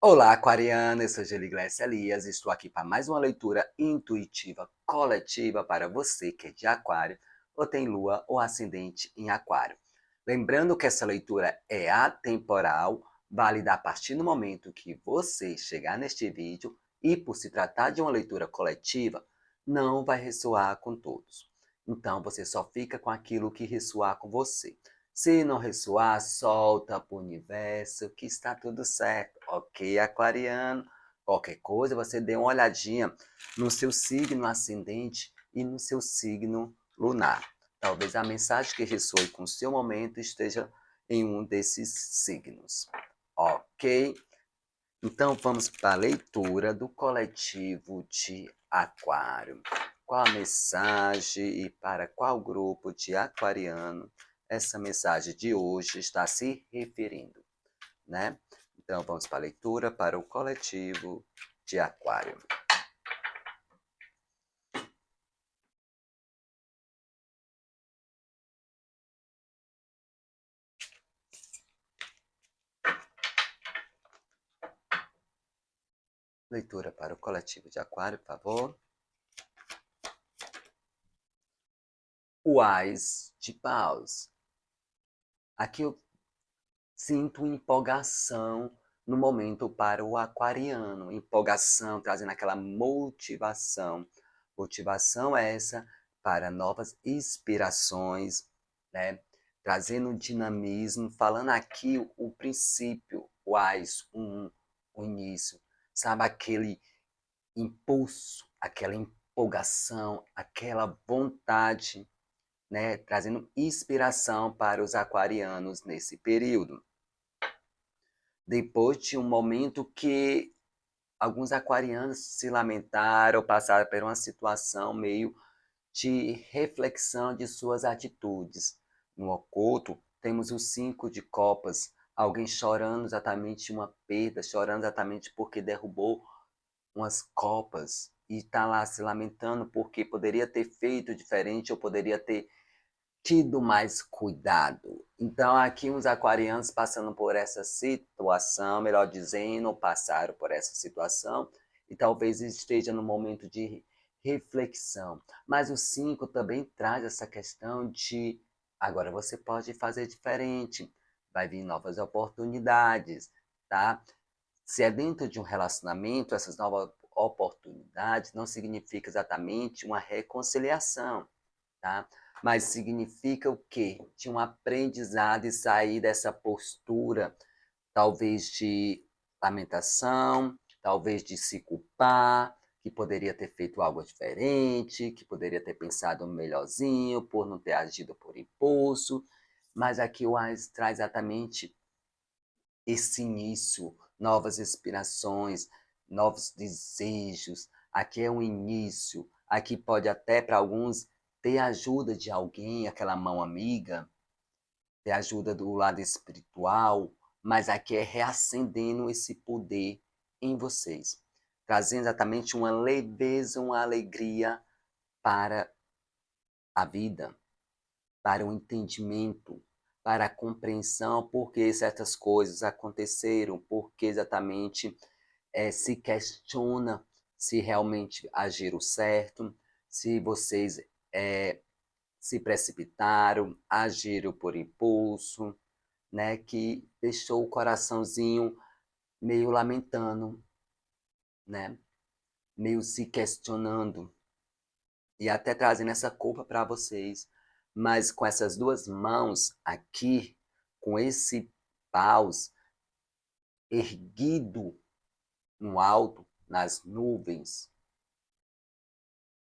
Olá, aquariana, eu sou Geli Glécia Elias, estou aqui para mais uma leitura intuitiva coletiva para você que é de aquário ou tem lua ou ascendente em aquário. Lembrando que essa leitura é atemporal, válida a partir do momento que você chegar neste vídeo e por se tratar de uma leitura coletiva, não vai ressoar com todos. Então você só fica com aquilo que ressoar com você. Se não ressoar, solta para o universo que está tudo certo, ok, aquariano? Qualquer coisa, você dê uma olhadinha no seu signo ascendente e no seu signo lunar. Talvez a mensagem que ressoe com o seu momento esteja em um desses signos, ok? Então vamos para a leitura do coletivo de aquário. Qual a mensagem e para qual grupo de aquariano essa mensagem de hoje está se referindo, né? Então vamos para a leitura para o coletivo de aquário. Leitura para o coletivo de aquário, por favor. O Ás de Paus. Aqui eu sinto empolgação no momento para o aquariano. Empolgação, trazendo aquela motivação. Motivação essa para novas inspirações, né? Trazendo dinamismo, falando aqui o princípio, o AIS, o início. Sabe aquele impulso, aquela empolgação, aquela vontade, né? Trazendo inspiração para os aquarianos nesse período. Depois de um momento que alguns aquarianos se lamentaram, passaram por uma situação meio de reflexão de suas atitudes. No oculto, temos o 5 de copas, alguém chorando exatamente uma perda, chorando exatamente porque derrubou umas copas e está lá se lamentando porque poderia ter feito diferente ou poderia ter tido mais cuidado. Então, aqui uns aquarianos passando por essa situação, melhor dizendo, passaram por essa situação e talvez esteja no momento de reflexão. Mas o 5 também traz essa questão de agora você pode fazer diferente, vai vir novas oportunidades, tá? Se é dentro de um relacionamento, essas novas oportunidades não significa exatamente uma reconciliação, tá? Mas significa o quê? De um aprendizado e sair dessa postura, talvez de lamentação, talvez de se culpar, que poderia ter feito algo diferente, que poderia ter pensado melhorzinho por não ter agido por impulso. Mas aqui o AIS traz exatamente esse início, novas inspirações, novos desejos. Aqui é um início. Aqui pode até para alguns ter ajuda de alguém, aquela mão amiga, ter ajuda do lado espiritual, mas aqui é reacendendo esse poder em vocês, trazendo exatamente uma leveza, uma alegria para a vida, para o entendimento, para a compreensão, por que certas coisas aconteceram, por que exatamente se questiona se realmente agiram certo, se vocês se precipitaram, agiram por impulso, né, que deixou o coraçãozinho meio lamentando, né, meio se questionando e até trazendo essa culpa para vocês. Mas com essas duas mãos aqui, com esse paus erguido no alto, nas nuvens,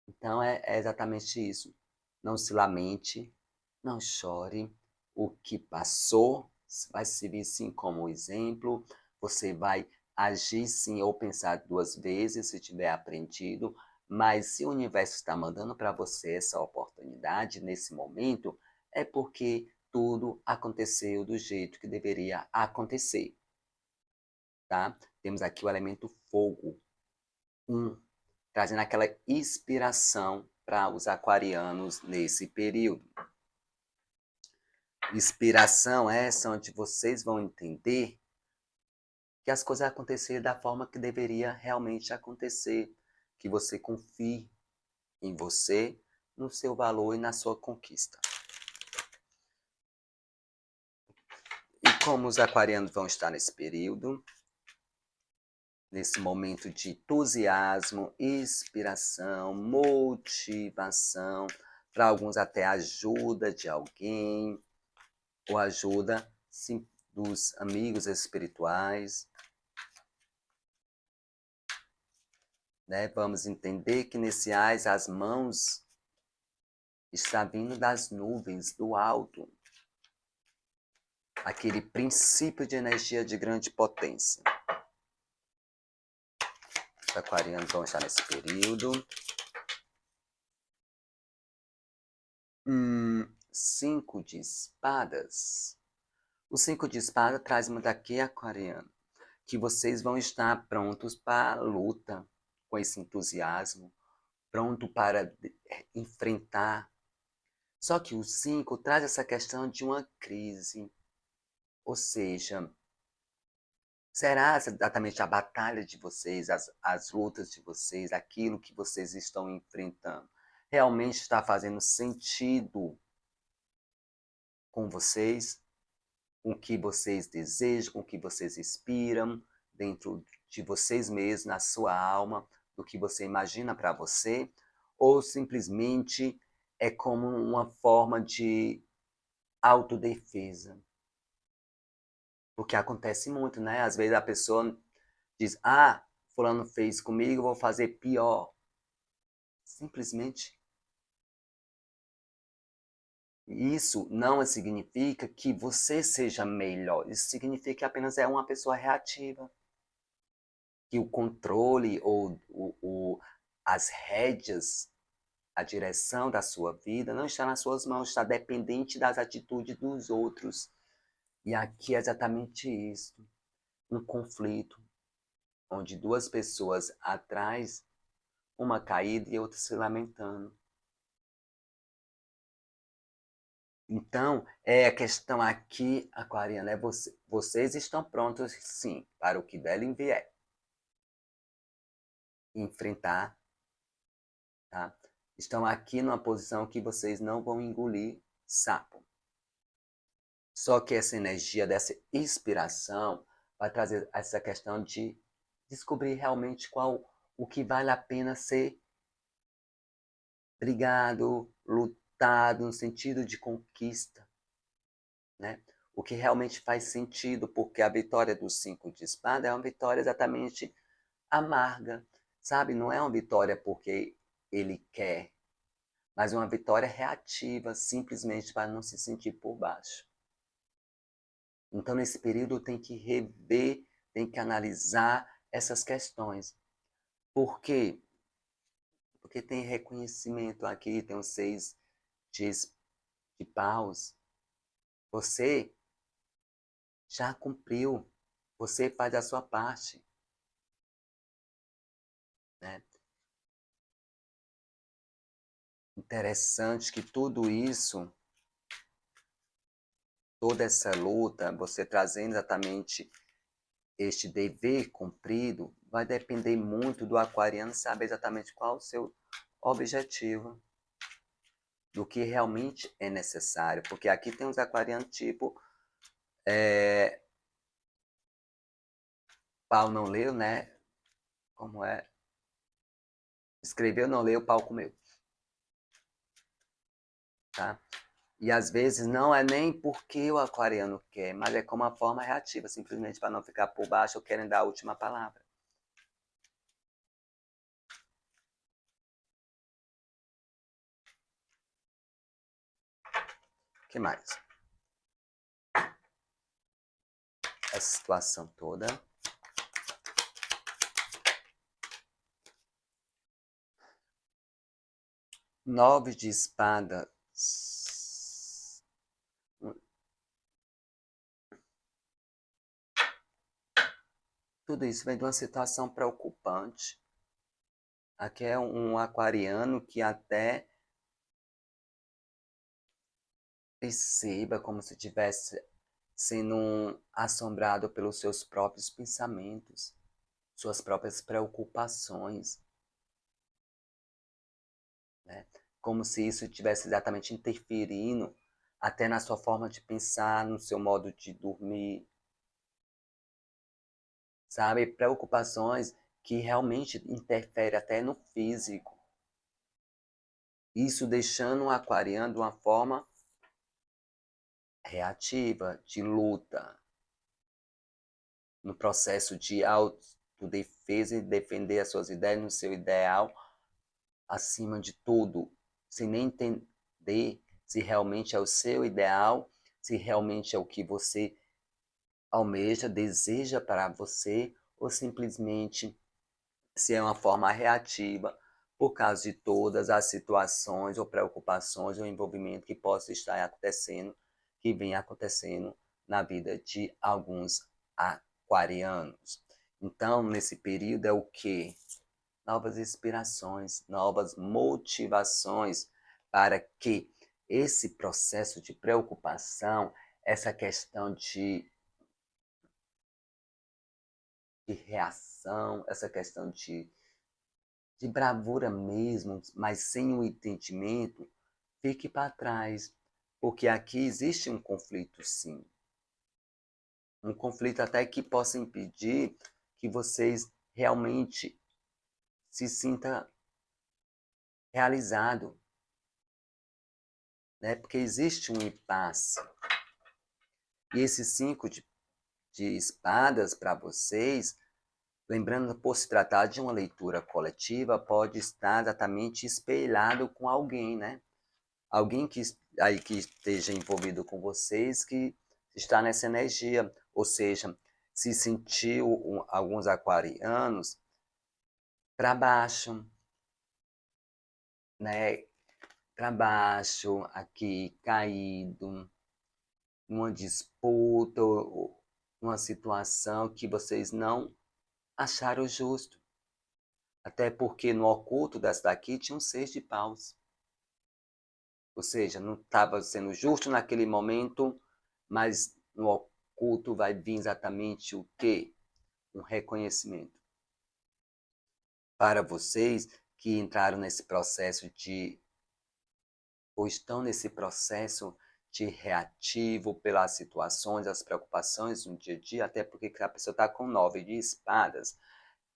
então é exatamente isso. Não se lamente, não chore. O que passou vai servir sim como exemplo. Você vai agir sim ou pensar duas vezes se tiver aprendido. Mas se o universo está mandando para você essa oportunidade nesse momento, é porque tudo aconteceu do jeito que deveria acontecer, tá? Temos aqui o elemento fogo, trazendo aquela inspiração para os aquarianos nesse período. Inspiração essa onde vocês vão entender que as coisas acontecerem da forma que deveria realmente acontecer, que você confie em você, no seu valor e na sua conquista. E como os aquarianos vão estar nesse período, nesse momento de entusiasmo, inspiração, motivação, para alguns até ajuda de alguém, ou ajuda sim, dos amigos espirituais. Né? Vamos entender que nesse ás as mãos está vindo das nuvens, do alto. Aquele princípio de energia de grande potência. Os aquarianos vão estar nesse período. 5 de espadas. O 5 de espada traz muito aqui, aquariano, que vocês vão estar prontos para a luta, com esse entusiasmo, pronto para enfrentar. Só que o 5 traz essa questão de uma crise. Ou seja, será exatamente a batalha de vocês, as lutas de vocês, aquilo que vocês estão enfrentando, realmente está fazendo sentido com vocês, com o que vocês desejam, com o que vocês inspiram dentro de vocês mesmos, na sua alma, do que você imagina para você, ou simplesmente é como uma forma de autodefesa? Porque acontece muito, né? Às vezes a pessoa diz, fulano fez comigo, vou fazer pior. Simplesmente. Isso não significa que você seja melhor. Isso significa que apenas é uma pessoa reativa. Que o controle ou as rédeas, a direção da sua vida não está nas suas mãos, está dependente das atitudes dos outros. E aqui é exatamente isso. Um conflito, onde duas pessoas atrás, uma caída e outra se lamentando. Então, a questão aqui, aquariana, é vocês estão prontos, sim, para o que der e vier. Enfrentar, tá? Estão aqui numa posição que vocês não vão engolir sapo. Só que essa energia, dessa inspiração, vai trazer essa questão de descobrir realmente o que vale a pena ser brigado, lutado, no sentido de conquista, né? O que realmente faz sentido, porque a vitória dos 5 de espada é uma vitória exatamente amarga, sabe? Não é uma vitória porque ele quer, mas uma vitória reativa, simplesmente para não se sentir por baixo. Então, nesse período, tem que rever, tem que analisar essas questões. Por quê? Porque tem reconhecimento aqui, tem os 6 de paus. Você já cumpriu, você faz a sua parte, né? Interessante que tudo isso, toda essa luta, você trazendo exatamente este dever cumprido, vai depender muito do aquariano saber exatamente qual o seu objetivo, do que realmente é necessário. Porque aqui tem os aquarianos tipo, pau não leu, né? Como é? Escreveu, não leu, pau comeu. Tá? E às vezes não é nem porque o aquariano quer, mas é como uma forma reativa, simplesmente para não ficar por baixo ou querem dar a última palavra. O que mais? Essa situação toda. Nove de espadas. Tudo isso vem de uma situação preocupante. Aqui é um aquariano que até perceba como se tivesse sendo assombrado pelos seus próprios pensamentos, suas próprias preocupações, né? Como se isso estivesse exatamente interferindo até na sua forma de pensar, no seu modo de dormir, sabe? Preocupações que realmente interferem até no físico. Isso deixando o aquariano de uma forma reativa, de luta, no processo de autodefesa e defender as suas ideias no seu ideal, acima de tudo, sem nem entender se realmente é o seu ideal, se realmente é o que você almeja, deseja para você, ou simplesmente se é uma forma reativa por causa de todas as situações ou preocupações ou envolvimento que possa estar acontecendo, que vem acontecendo na vida de alguns aquarianos. Então, nesse período é o que? Novas inspirações, novas motivações para que esse processo de preocupação, essa questão de reação, essa questão de bravura mesmo, mas sem o entendimento, fique para trás. Porque aqui existe um conflito, sim. Um conflito até que possa impedir que vocês realmente se sintam realizados, né? Porque existe um impasse. E esse 5 de espadas para vocês, lembrando, por se tratar de uma leitura coletiva, pode estar exatamente espelhado com alguém, né? Alguém que esteja envolvido com vocês, que está nessa energia, ou seja, se sentiu alguns aquarianos para baixo, né? Para baixo, aqui caído, numa disputa, ou uma situação que vocês não acharam justo. Até porque no oculto dessa daqui tinha um 6 de paus. Ou seja, não estava sendo justo naquele momento, mas no oculto vai vir exatamente o quê? Um reconhecimento. Para vocês que entraram nesse processo ou estão nesse processo de reativo pelas situações, as preocupações no dia a dia, até porque a pessoa está com 9 de espadas,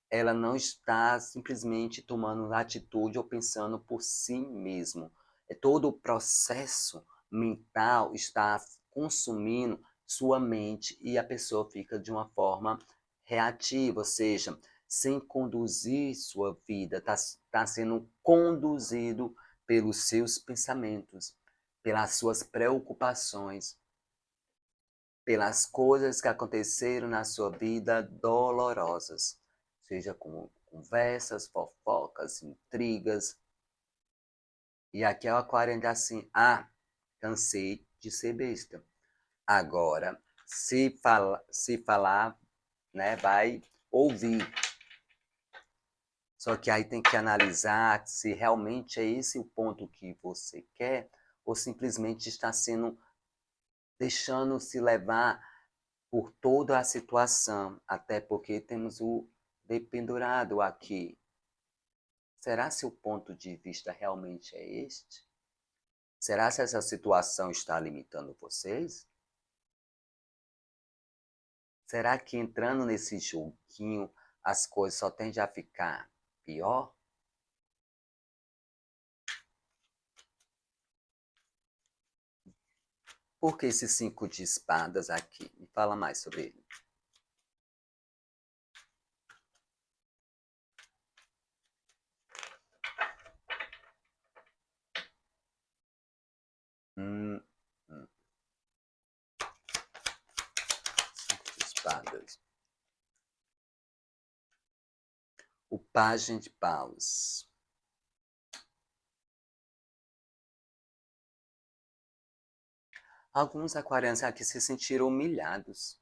ela não está simplesmente tomando atitude ou pensando por si mesmo. É todo o processo mental está consumindo sua mente e a pessoa fica de uma forma reativa, ou seja, sem conduzir sua vida, está sendo conduzido pelos seus pensamentos, pelas suas preocupações, pelas coisas que aconteceram na sua vida dolorosas, seja com conversas, fofocas, intrigas. E aqui é o aquário ainda assim, cansei de ser besta. Agora, se falar, né, vai ouvir. Só que aí tem que analisar se realmente é esse o ponto que você quer ou simplesmente está sendo deixando se levar por toda a situação, até porque temos o dependurado aqui. Será se o ponto de vista realmente é este? Será se essa situação está limitando vocês? Será que entrando nesse joguinho as coisas só tendem a ficar pior? Por que esse 5 de espadas aqui? Me fala mais sobre ele. Hum, hum. 5 de espadas. O pajem de paus. Alguns aquarianos aqui se sentiram humilhados.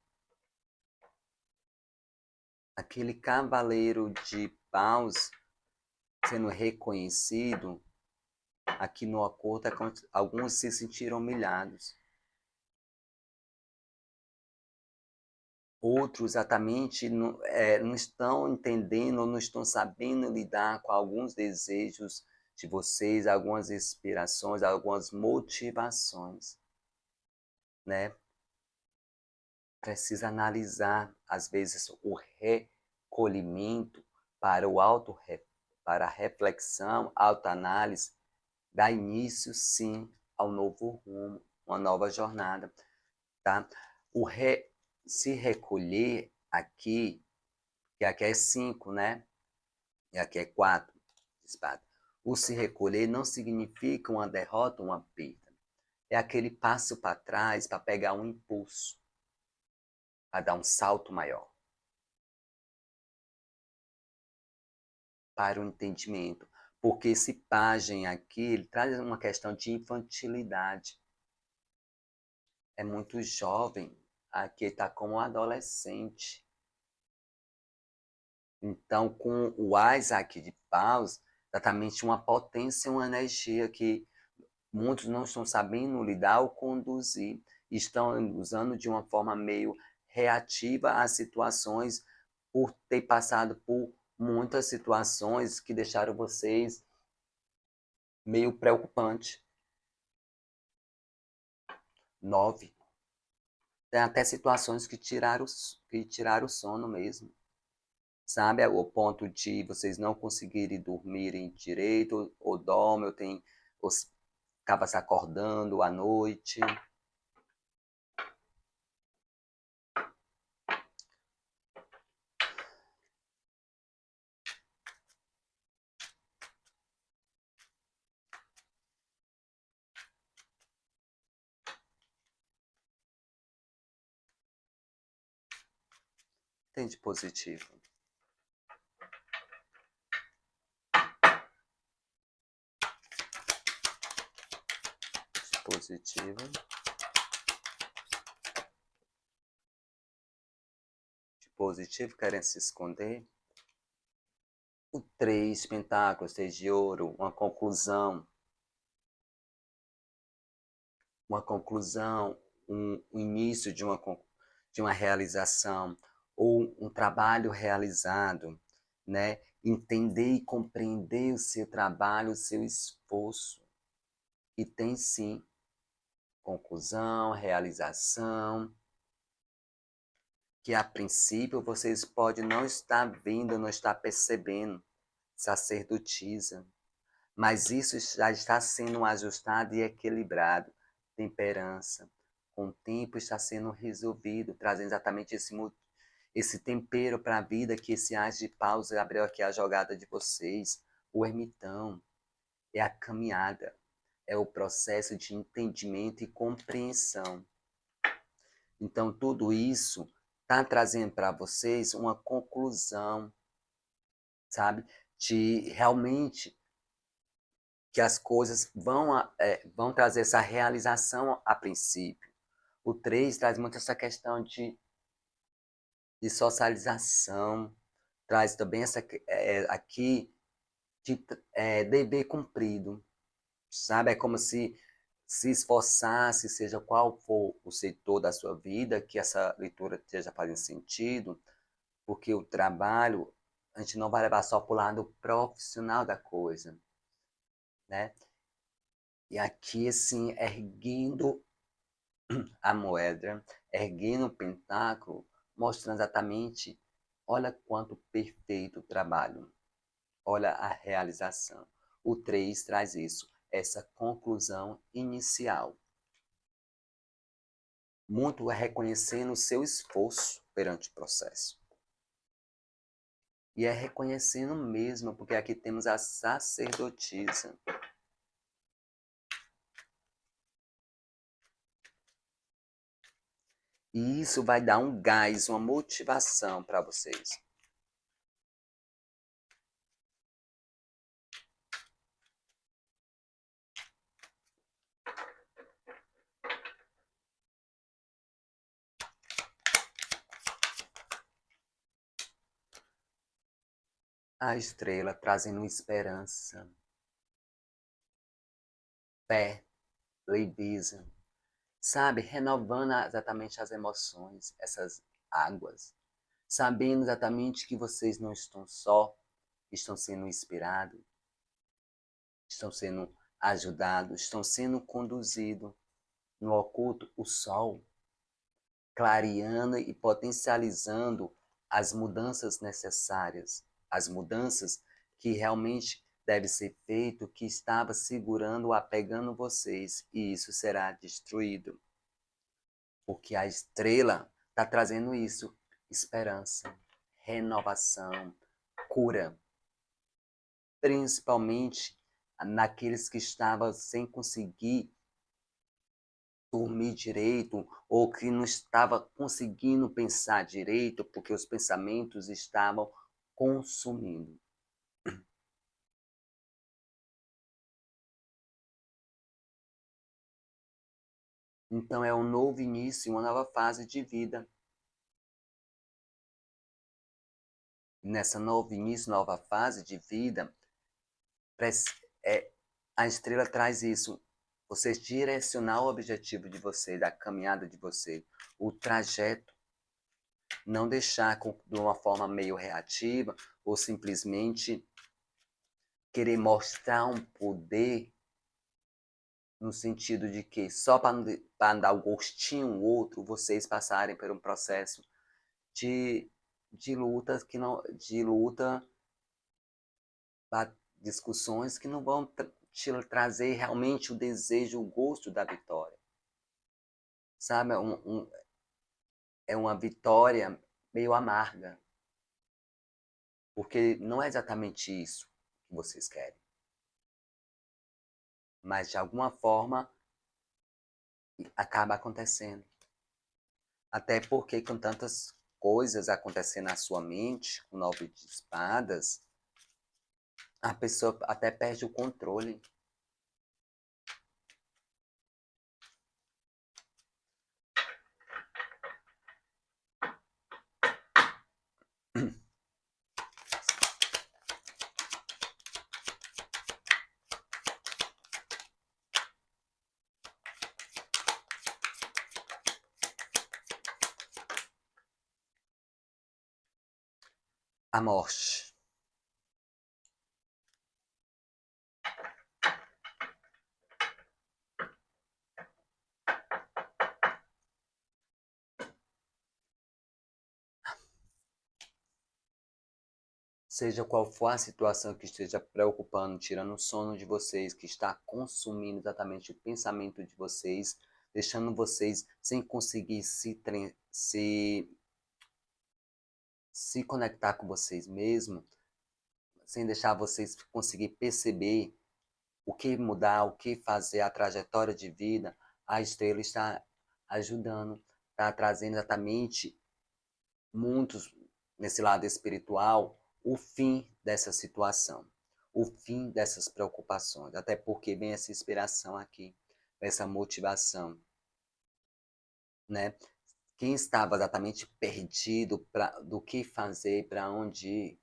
Aquele cavaleiro de paus sendo reconhecido, aqui no oculto, alguns se sentiram humilhados. outros exatamente não estão entendendo, ou não estão sabendo lidar com alguns desejos de vocês, algumas inspirações, algumas motivações, né? Precisa analisar, às vezes, o recolhimento para o para a reflexão, autoanálise, dá início, sim, ao novo rumo, uma nova jornada, tá? O se recolher aqui, que aqui é 5, né? E aqui é 4 de espada. O se recolher não significa uma derrota, uma perda. É aquele passo para trás para pegar um impulso, para dar um salto maior, para o entendimento. Porque esse pajem aqui, ele traz uma questão de infantilidade. É muito jovem, aqui está como um adolescente. Então, com o Ás aqui de paus, exatamente uma potência, uma energia que muitos não estão sabendo lidar ou conduzir, estão usando de uma forma meio reativa às situações, por ter passado por muitas situações que deixaram vocês meio preocupante. 9. Tem até situações que tiraram o sono mesmo. Sabe, o ponto de vocês não conseguirem dormirem direito, ou dormem, ou acaba se acordando à noite. Tem de positivo. Positivo. De positivo, querem se esconder. O 3 de pentáculos, 6 de ouro, um início de uma realização, ou um trabalho realizado, né? Entender e compreender o seu trabalho, o seu esforço. E tem sim conclusão, realização, que a princípio vocês podem não estar vendo, não estar percebendo, sacerdotisa. Mas isso já está sendo ajustado e equilibrado. Temperança. Com o tempo está sendo resolvido, trazendo exatamente esse tempero para a vida, que esse as de pausa abriu aqui a jogada de vocês. O ermitão é a caminhada, é o processo de entendimento e compreensão. Então, tudo isso está trazendo para vocês uma conclusão, sabe? De realmente que as coisas vão trazer essa realização a princípio. O 3 traz muito essa questão de socialização, traz também essa aqui de dever cumprido, sabe? É como se esforçasse, seja qual for o setor da sua vida, que essa leitura esteja fazendo sentido, porque o trabalho, a gente não vai levar só para o lado profissional da coisa, né? E aqui, assim, erguendo a moeda, erguendo o pentáculo, mostrando exatamente, olha quanto perfeito o trabalho, olha a realização. O 3 traz isso, essa conclusão inicial. Muito é reconhecendo o seu esforço perante o processo. E é reconhecendo mesmo, porque aqui temos a sacerdotisa. E isso vai dar um gás, uma motivação para vocês. A estrela trazendo esperança, fé, leveza, sabe? Renovando exatamente as emoções, essas águas, sabendo exatamente que vocês não estão só, estão sendo inspirados, estão sendo ajudados, estão sendo conduzidos no oculto, o sol, clareando e potencializando as mudanças necessárias, as mudanças que realmente deve ser feito, que estava segurando, apegando vocês, e isso será destruído. Porque a estrela está trazendo isso, esperança, renovação, cura. Principalmente naqueles que estavam sem conseguir dormir direito, ou que não estava conseguindo pensar direito, porque os pensamentos estavam consumindo. Então é um novo início, uma nova fase de vida. Nessa novo início, nova fase de vida, a estrela traz isso. Você direcionar o objetivo de você, da caminhada de você, o trajeto. Não deixar de uma forma meio reativa ou simplesmente querer mostrar um poder no sentido de que só para dar o gostinho ao outro, vocês passarem por um processo de, de luta que não de luta, discussões que não vão te trazer realmente o desejo, o gosto da vitória. Sabe, é uma vitória meio amarga, porque não é exatamente isso que vocês querem. Mas de alguma forma acaba acontecendo. Até porque com tantas coisas acontecendo na sua mente, com 9 de espadas, a pessoa até perde o controle. A morte. Seja qual for a situação que esteja preocupando, tirando o sono de vocês, que está consumindo exatamente o pensamento de vocês, deixando vocês sem conseguir se conectar com vocês mesmos, sem deixar vocês conseguir perceber o que mudar, o que fazer, a trajetória de vida, a estrela está ajudando, está trazendo exatamente muitos, nesse lado espiritual, o fim dessa situação, o fim dessas preocupações, até porque vem essa inspiração aqui, essa motivação, né? Quem estava exatamente perdido do que fazer, para onde ir,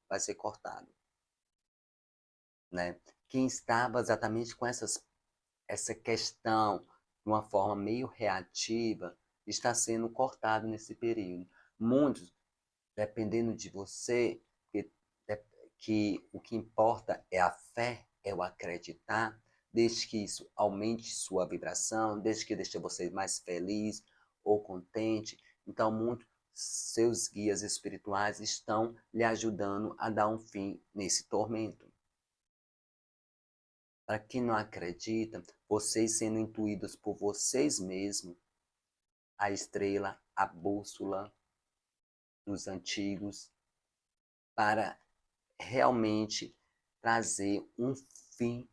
vai ser cortado, né? Quem estava exatamente com essa questão de uma forma meio reativa está sendo cortado nesse período. Muitos, dependendo de você, que, que o que importa é a fé, é o acreditar, desde que isso aumente sua vibração, desde que deixe você mais feliz ou contente. Então, muitos seus guias espirituais estão lhe ajudando a dar um fim nesse tormento. Para quem não acredita, vocês sendo intuídos por vocês mesmos, a estrela, a bússola dos antigos, para realmente trazer um fim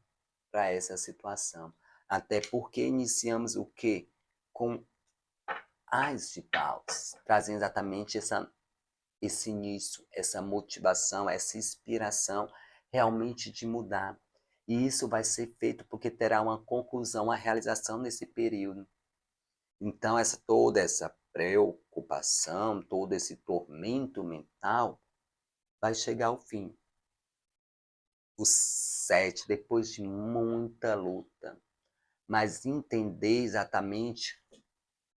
para essa situação. Até porque iniciamos o quê? Com as de paus, trazendo exatamente esse início, essa motivação, essa inspiração realmente de mudar. E isso vai ser feito porque terá uma conclusão, uma realização nesse período. Então, toda essa preocupação, todo esse tormento mental vai chegar ao fim. O 7, depois de muita luta, mas entender exatamente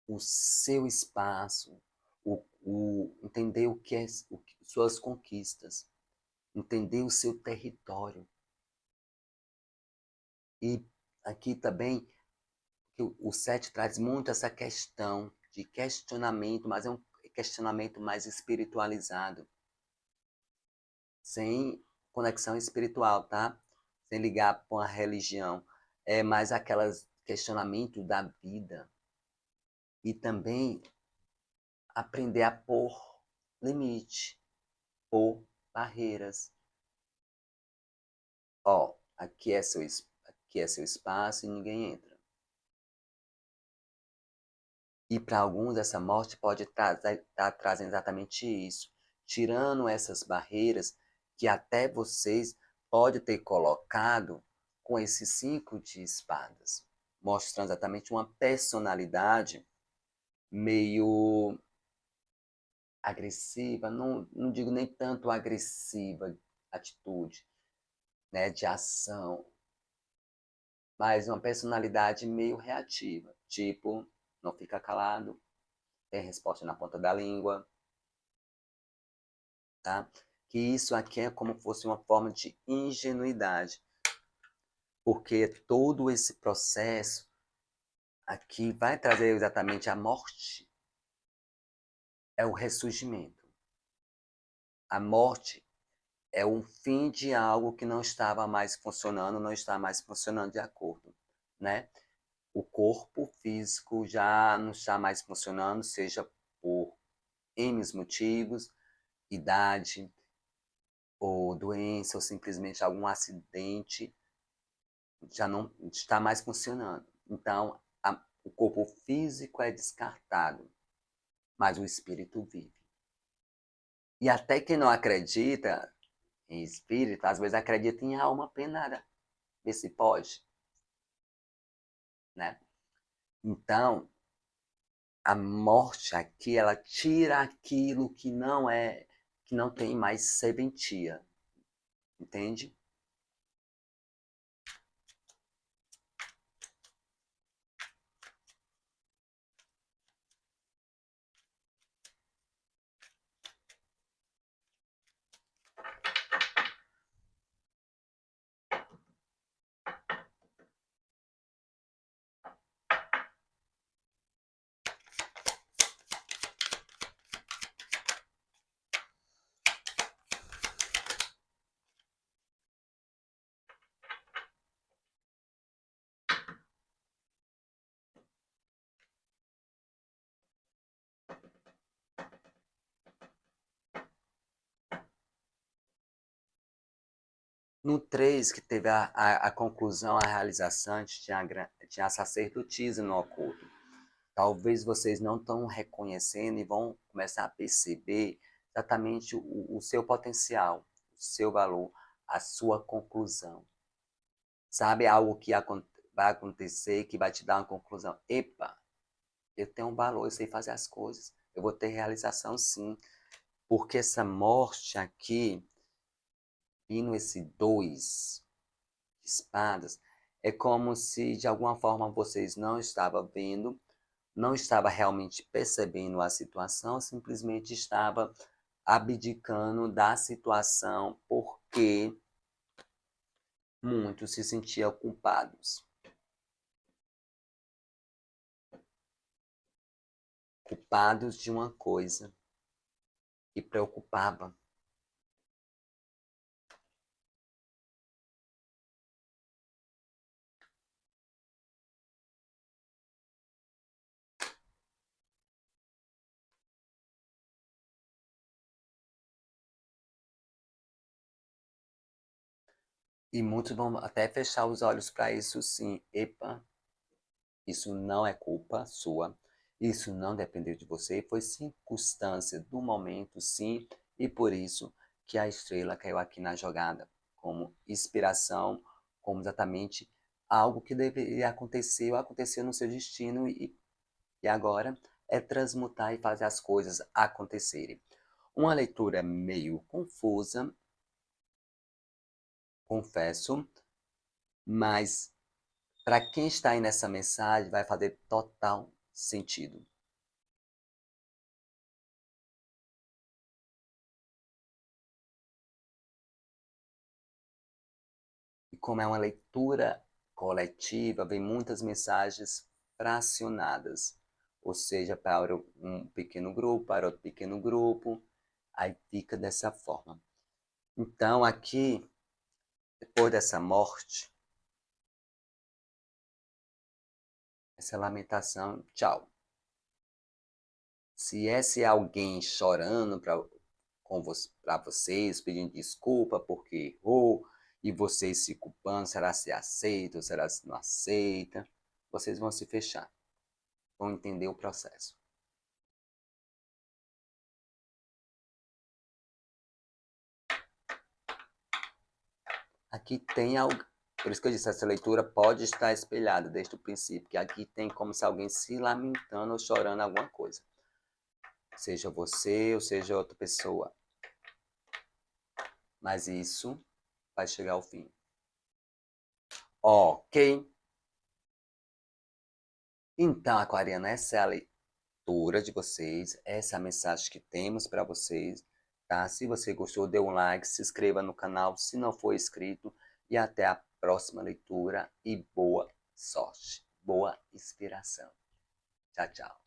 o seu espaço, entender o que é suas conquistas, entender o seu território. E aqui também o 7 traz muito essa questão de questionamento, mas é um questionamento mais espiritualizado, sem conexão espiritual, tá? Sem ligar com a religião. É mais aquelas questionamento da vida. E também aprender a pôr limite, pôr barreiras. Ó, aqui é seu espaço e ninguém entra. E para alguns essa morte pode estar trazendo exatamente isso, tirando essas barreiras que até vocês podem ter colocado com esse 5 de espadas, mostrando exatamente uma personalidade meio agressiva, não digo nem tanto agressiva, atitude, né, de ação, mas uma personalidade meio reativa, tipo, não fica calado, tem resposta na ponta da língua, tá? Que isso aqui é como fosse uma forma de ingenuidade, porque todo esse processo aqui vai trazer exatamente a morte, é o ressurgimento. A morte é o fim de algo que não estava mais funcionando, não está mais funcionando de acordo, né? O corpo físico já não está mais funcionando, seja por N motivos, idade, ou doença, ou simplesmente algum acidente, já não está mais funcionando. Então, o corpo físico é descartado, mas o espírito vive. E até quem não acredita em espírito, às vezes acredita em alma penada. Vê se pode, né? Então, a morte aqui, ela tira aquilo que não tem mais serventia, entende? No 3 que teve a conclusão, a realização, tinha a sacerdotisa no oculto. Talvez vocês não estão reconhecendo e vão começar a perceber exatamente o seu potencial, o seu valor, a sua conclusão. Sabe algo que vai acontecer, que vai te dar uma conclusão? Epa, eu tenho um valor, eu sei fazer as coisas, eu vou ter realização sim. Porque essa morte aqui, vindo esse 2 de espadas, é como se de alguma forma vocês não estavam vendo, não estava realmente percebendo a situação, simplesmente estava abdicando da situação porque muitos se sentiam culpados. Culpados de uma coisa que preocupava. E muitos vão até fechar os olhos para isso sim. Epa, isso não é culpa sua. Isso não dependeu de você. Foi circunstância do momento, sim. E por isso que a estrela caiu aqui na jogada. Como inspiração, como exatamente algo que deveria acontecer, ou aconteceu no seu destino. E agora é transmutar e fazer as coisas acontecerem. Uma leitura meio confusa, confesso, mas para quem está aí nessa mensagem vai fazer total sentido. como é uma leitura coletiva, vem muitas mensagens fracionadas, ou seja, para um pequeno grupo, para outro pequeno grupo, aí fica dessa forma. Então, aqui, depois dessa morte, essa lamentação, tchau. Se esse é alguém chorando para vocês, pedindo desculpa porque errou, e vocês se culpando, será se aceita ou será se não aceita, vocês vão se fechar, vão entender o processo. Aqui tem algo, por isso que eu disse, essa leitura pode estar espelhada desde o princípio, que aqui tem como se alguém se lamentando ou chorando alguma coisa. Seja você ou seja outra pessoa. Mas isso vai chegar ao fim. Ok? Então, aquariana, essa é a leitura de vocês, essa é a mensagem que temos para vocês, tá? Se você gostou, dê um like, se inscreva no canal, se não for inscrito, e até a próxima leitura e boa sorte, boa inspiração. Tchau, tchau.